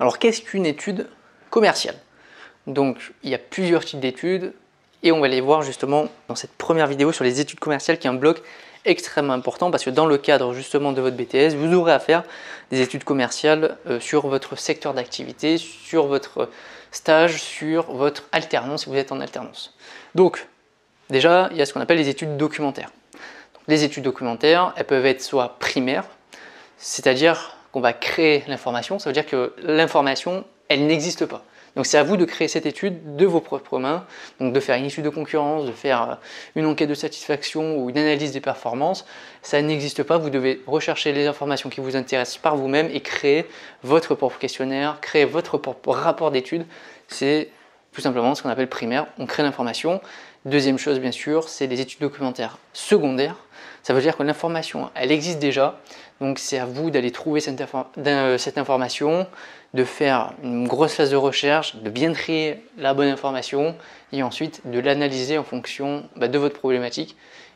Alors qu'est-ce qu'une étude commerciale? Donc il y a plusieurs types d'études et on va les voir justement dans cette première vidéo sur les études commerciales qui est un bloc extrêmement important parce que dans le cadre justement de votre BTS, vous aurez à faire des études commerciales sur votre secteur d'activité, sur votre stage, sur votre alternance si vous êtes en alternance. Donc déjà, il y a ce qu'on appelle les études documentaires. Donc, les études documentaires, elles peuvent être soit primaires, c'est-à-dire qu'on va créer l'information, ça veut dire que l'information, elle n'existe pas. Donc c'est à vous de créer cette étude de vos propres mains, donc de faire une étude de concurrence, de faire une enquête de satisfaction ou une analyse des performances. Ça n'existe pas, vous devez rechercher les informations qui vous intéressent par vous-même et créer votre propre questionnaire, créer votre propre rapport d'étude. C'est tout simplement ce qu'on appelle primaire, on crée l'information. Deuxième chose bien sûr, c'est les études documentaires secondaires. Ça veut dire que l'information, elle existe déjà, donc c'est à vous d'aller trouver cette information, de faire une grosse phase de recherche, de bien trier la bonne information et ensuite de l'analyser en fonction de votre problématique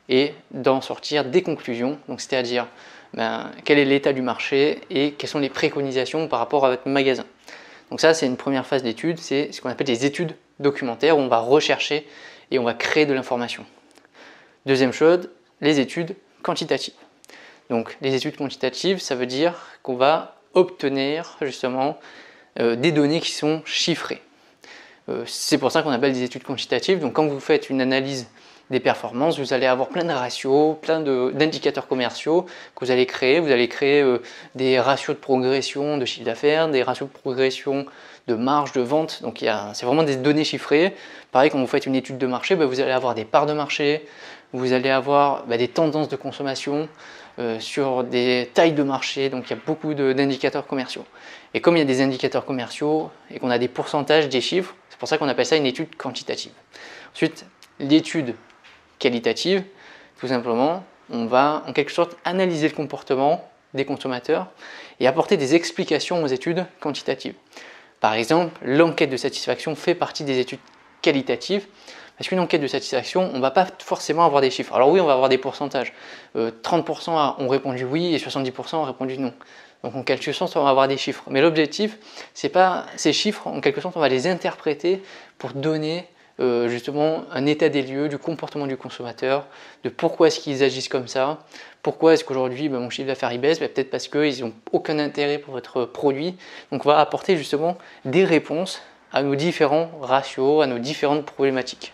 et d'en sortir des conclusions, donc c'est-à-dire quel est l'état du marché et quelles sont les préconisations par rapport à votre magasin. Donc ça, c'est une première phase d'étude, c'est ce qu'on appelle des études documentaires où on va rechercher et on va créer de l'information. Deuxième chose, les études quantitatives. Donc les études quantitatives, ça veut dire qu'on va obtenir justement des données qui sont chiffrées. C'est pour ça qu'on appelle des études quantitatives. Donc quand vous faites une analyse des performances, vous allez avoir plein de ratios, plein d'indicateurs commerciaux que vous allez créer. Vous allez créer des ratios de progression de chiffre d'affaires, des ratios de progression de marge de vente. Donc c'est vraiment des données chiffrées. Pareil, quand vous faites une étude de marché, vous allez avoir des parts de marché, vous allez avoir des tendances de consommation sur des tailles de marché. Donc il y a beaucoup d'indicateurs commerciaux. Et comme il y a des indicateurs commerciaux et qu'on a des pourcentages, des chiffres, c'est pour ça qu'on appelle ça une étude quantitative. Ensuite, l'étude qualitative, tout simplement, on va en quelque sorte analyser le comportement des consommateurs et apporter des explications aux études quantitatives. Par exemple, l'enquête de satisfaction fait partie des études qualitatives parce qu'une enquête de satisfaction, on ne va pas forcément avoir des chiffres. Alors oui, on va avoir des pourcentages. 30% ont répondu oui et 70% ont répondu non. Donc en quelque sorte, on va avoir des chiffres. Mais l'objectif, c'est pas ces chiffres, en quelque sorte, on va les interpréter pour donner justement un état des lieux du comportement du consommateur, de pourquoi est-ce qu'ils agissent comme ça, pourquoi est-ce qu'aujourd'hui mon chiffre d'affaires il baisse, peut-être parce qu'ils n'ont aucun intérêt pour votre produit. Donc on va apporter justement des réponses à nos différents ratios, à nos différentes problématiques.